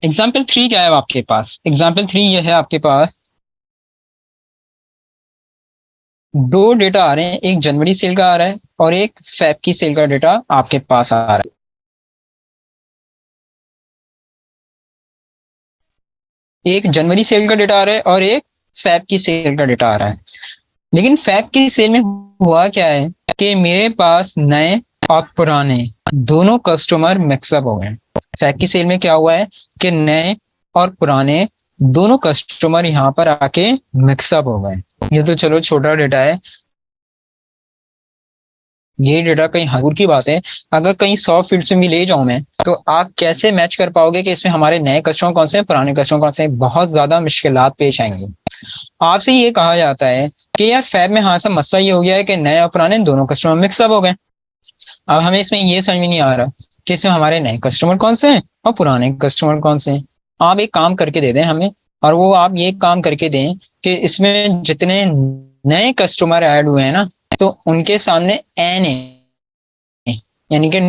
Example three क्या है आपके पास? एग्जाम्पल थ्री ये है आपके पास, दो डेटा आ रहे हैं, एक जनवरी सेल का आ रहा है और एक फेब की सेल का डेटा आपके पास आ रहा है। एक जनवरी सेल का डेटा आ रहा है और एक फेब की सेल का डेटा आ रहा है। लेकिन फैब की सेल में हुआ क्या है कि मेरे पास नए और पुराने दोनों कस्टमर मिक्सअप हो गए। फैब की सेल में क्या हुआ है कि नए और पुराने दोनों कस्टमर यहाँ पर आके मिक्सअप हो गए। ये तो चलो छोटा डेटा है, ये डेटा कहीं दूर की बात है। अगर कहीं 100 फील्ड्स में भी ले जाऊं मैं, तो आप कैसे मैच कर पाओगे कि इसमें हमारे नए कस्टमर कौन से हैं, पुराने कस्टमर कौन से हैं? बहुत ज्यादा मुश्किलात पेश आएंगी। आपसे ये कहा जाता है कि यार फैब में हाँ, सब मसला ये हो गया है कि नए और पुराने दोनों कस्टमर मिक्सअप हो गए। अब हमें इसमें ये समझ में नहीं आ रहा कि इसमें हमारे नए कस्टमर कौन से हैं और पुराने कस्टमर कौन से हैं। आप एक काम करके दे दें हमें, और वो आप ये काम करके दें कि इसमें जितने नए कस्टमर ऐड हुए हैं ना, तो उनके सामने एन है, यानी कि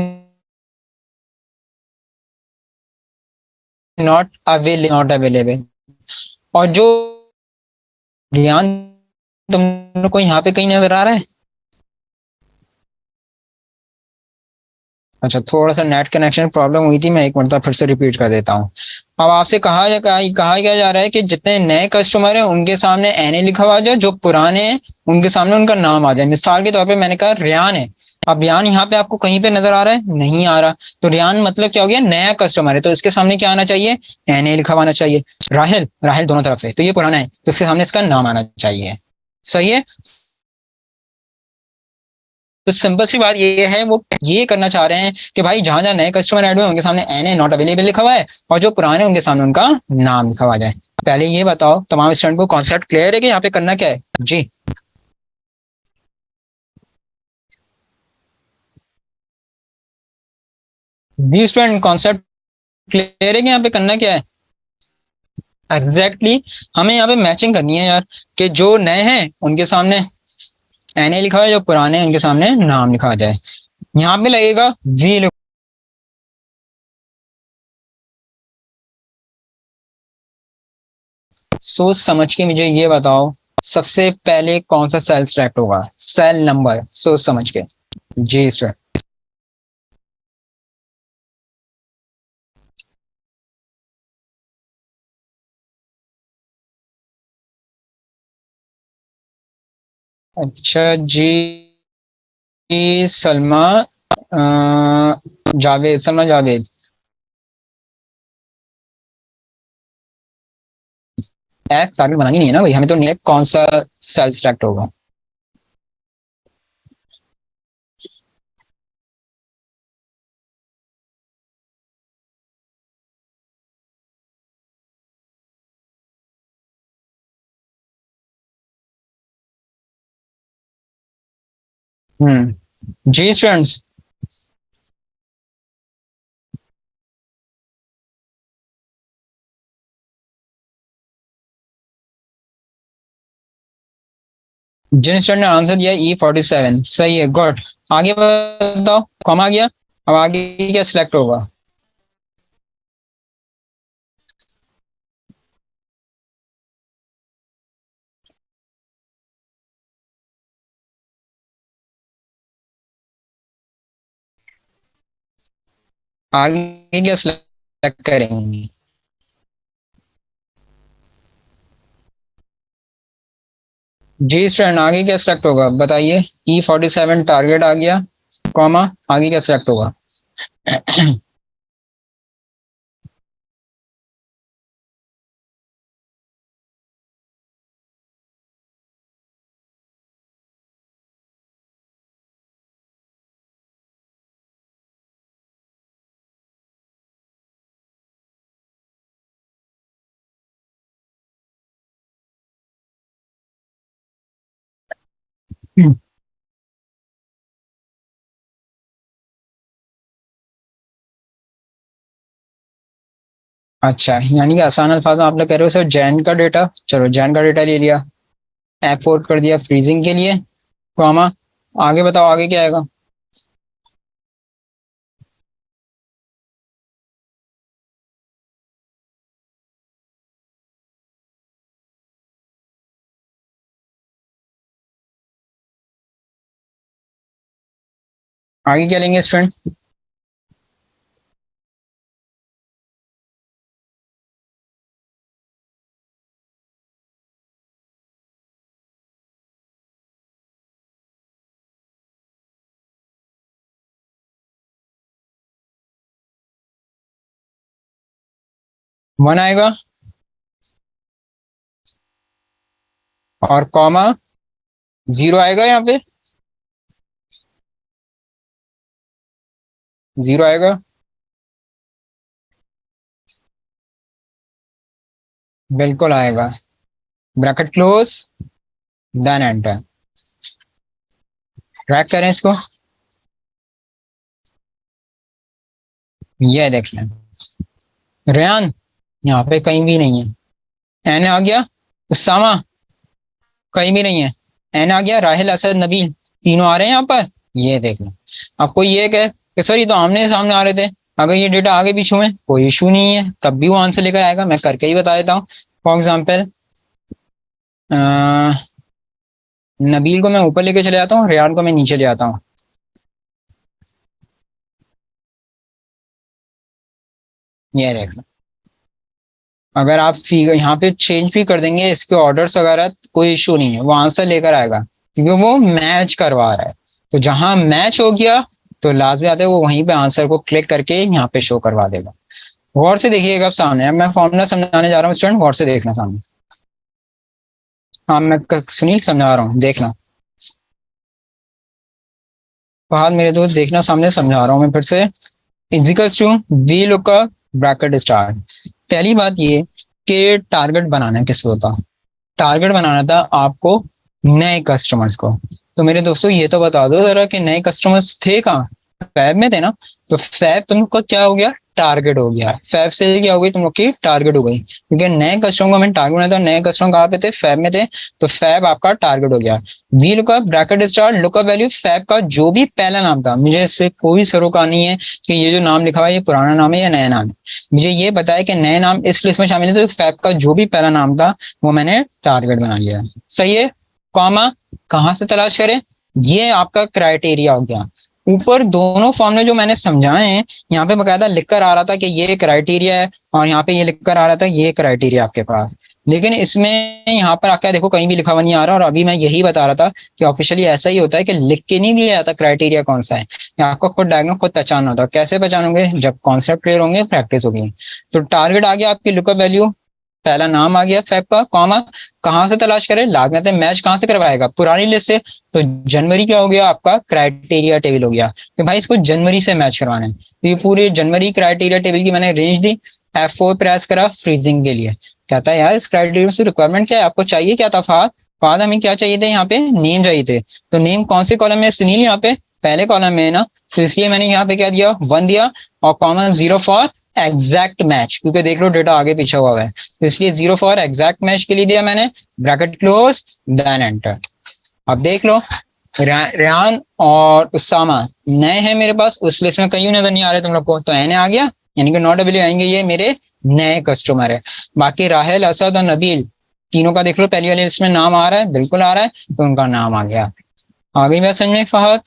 नॉट अवेलेबल। और जो ज्ञान तुम लोग को यहाँ पे कहीं नजर आ रहा है? अच्छा, थोड़ा सा नेट कनेक्शन प्रॉब्लम हुई थी, मैं एक मरतबा फिर से रिपीट कर देता हूँ। अब आपसे कहा क्या जा रहा है कि जितने नए कस्टमर हैं उनके सामने एनए लिखा हुआ आ जाए, जो पुराने हैं उनके सामने उनका नाम आ जाए। मिसाल के तौर पे मैंने कहा रियान है। अब रियान यहाँ पे आपको कहीं पे नजर आ रहा है? नहीं आ रहा। तो रियान मतलब क्या हो गया? नया कस्टमर है, तो इसके सामने क्या आना चाहिए? एनए लिखा हुआ आना चाहिए। राहिल, राहिल दोनों तरफ है, तो ये पुराना है, तो इसके सामने इसका नाम आना चाहिए। सही है। तो सिंपल सी बात ये है, वो ये करना चाह रहे हैं कि भाई जहां जहां नए कस्टमर ऐड हुए उनके सामने एन ए नॉट अवेलेबल लिखा हुआ है, और जो पुराने उनके सामने उनका नाम लिखा हुआ जाए। पहले ये बताओ तमाम स्टूडेंट को कॉन्सेप्ट क्लियर है कि यहाँ पे करना क्या है जी? बी स्टूडेंट, कॉन्सेप्ट क्लियर है कि यहाँ पे करना क्या है? एग्जैक्टली exactly, हमें यहाँ पे मैचिंग करनी है यार, कि जो नए हैं उनके सामने एन ए लिखा हुआ है, जो पुराने हैं उनके सामने नाम लिखा जाए। यहाँ पे लगेगा वी। सोच समझ के मुझे ये बताओ, सबसे पहले कौन सा सेल सेलेक्ट होगा? सेल नंबर सोच समझ के। जी सर। अच्छा जी। सलमा, जावेद, सलमा जावेद। एफ टारगेट बनानी नहीं है ना भाई, हमें तो नहीं है कौन सा सेल सेलेक्ट होगा। जी स्टूडेंट्स। जिन स्टूडेंट ने आंसर दिया E47, सही है, गुड। आगे बताओ, कौन आ गया? अब आगे क्या सिलेक्ट होगा? आगे क्या सिलेक्ट करेंगे? जी स्टूडेंट, आगे क्या सिलेक्ट होगा बताइए? E47 टारगेट आ गया, कॉमा, आगे क्या सिलेक्ट होगा? अच्छा, यानी कि आसान अल्फाज में आप लोग कह रहे हो सर जैन का डेटा, चलो जैन का डेटा ले लिया, एफोर्ड कर दिया फ्रीजिंग के लिए, कॉमा, आगे बताओ आगे क्या आएगा? आगे क्या लेंगे स्टूडेंट? वन आएगा और कॉमा जीरो आएगा यहाँ पे, जीरो आएगा, बिल्कुल आएगा। Bracket close, then enter. Track करें इसको, ये देख लें। रेहान यहाँ पे कहीं भी नहीं है। एन आ गया, उसामा कहीं भी नहीं है। एन आ गया, राहिल, असद, नबील तीनों आ रहे हैं यहाँ पर, ये देख लो। आपको ये कहे कि सर ये तो आमने सामने आ रहे थे, अगर ये डेटा आगे पीछे में कोई इशू नहीं है तब भी वो आंसर लेकर आएगा, मैं करके ही बता देता हूँ। फॉर एग्जाम्पल नबील को मैं ऊपर लेके चले जाता हूँ, रेहान को मैं नीचे ले आता हूँ। ये देख लो, अगर आप यहाँ पे चेंज भी कर देंगे इसके ऑर्डर्स वगैरह, कोई इशू नहीं है, वो आंसर लेकर आएगा क्योंकि वो मैच करवा रहा है। तो जहां मैच हो गया तो लास्ट में आते हैं वो वहीं पे आंसर को क्लिक करके यहाँ पे शो करवा देगा। गौर से देखिएगा आप सामने, अब मैं फॉर्मूला समझाने जा रहा हूँ स्टूडेंट, गौर से देखना सामने। हाँ मैं सुनील समझा रहा हूँ, देखना। फहद मेरे दोस्त देखना सामने, समझा रहा हूँ मैं फिर से। Equals to V lookup bracket star. पहली बात ये कि टारगेट बनाना किसको होता, टारगेट बनाना था आपको नए कस्टमर्स को। तो मेरे दोस्तों ये तो बता दो जरा कि नए कस्टमर्स थे कहाँ, फैब में थे ना। तो फैब तुम लोग का क्या हो गया, टारगेट हो गया। फैब से क्या हो गई तुम लोग की, टारगेट हो गई, क्योंकि नए कस्टमर को मैंने टारगेट बनाया था। नए कस्टमर कहाँ पे थे, फैब में थे, तो फैब आपका टारगेट हो गया। V lookup bracket star lookup value फैब का जो भी पहला नाम था, मुझे इससे कोई सरोकार नहीं है कि ये जो नाम लिखा हुआ है ये पुराना नाम है या नया नाम है। मुझे ये बताया कि नए नाम इस लिस्ट में शामिल है, तो फैब का जो भी पहला नाम था वो मैंने टारगेट बना लिया। सही है। कॉमा कहाँ से तलाश करें, ये आपका क्राइटेरिया हो गया। ऊपर दोनों फॉर्मूले जो मैंने समझाए हैं, यहाँ पे बकायदा लिखकर आ रहा था कि ये क्राइटेरिया है, और यहाँ पे ये लिखकर आ रहा था ये क्राइटेरिया आपके पास। लेकिन इसमें यहाँ पर आकर देखो कहीं भी लिखा हुआ नहीं आ रहा, और अभी मैं यही बता रहा था कि ऑफिशियली ऐसा ही होता है कि लिख के नहीं दिया जाता क्राइटेरिया कौन सा है, आपको खुद डायग्नोस खुद पहचानना होता है। कैसे पहचानोगे, जब कॉन्सेप्ट क्लियर होंगे, प्रैक्टिस होगी। तो टारगेट आ गया आपकी लुकअप वैल्यू, पहला नाम आ गया फैब का, कॉमा कहाँ से तलाश करें, लागत है मैच कहाँ से करवाएगा, पुरानी लिस्ट से। तो जनवरी क्या हो गया आपका, क्राइटेरिया टेबल हो गया कि भाई इसको जनवरी से मैच करवाना है। तो ये पूरी जनवरी क्राइटेरिया टेबल की मैंने रेंज दी। F4 प्रेस करा फ्रीजिंग के लिए। कहता है यार इस क्राइटेरिया से रिक्वायरमेंट क्या है, आपको चाहिए क्या था फाद, फाद हमें क्या चाहिए थे, यहाँ पे नेम चाहिए थे। तो नेम कौन से कॉलम में, सुनील यहाँ पे पहले कॉलम में है ना, तो इसलिए मैंने यहाँ पे क्या दिया, वन दिया, और common zero for exact match, क्योंकि देख लो डेटा आगे पीछे हुआ है, तो इसलिए जीरो फॉर एग्जैक्ट मैच के लिए दिया मैंने। Bracket close, then enter. अब देख लो रेहान और उसामा नए हैं मेरे पास, उस लिस्ट में कहीं नजर नहीं आ रहे तुम लोग को, तो एन आ गया, यानी कि नॉट अवेलेबल आएंगे, ये मेरे नए कस्टमर है। बाकी राहेल, असद और नबील तीनों का देख लो, पहली वाली लिस्ट में नाम आ रहा है, बिल्कुल आ रहा है, तो उनका नाम आ गया। आ गई मैं समझ में फहद।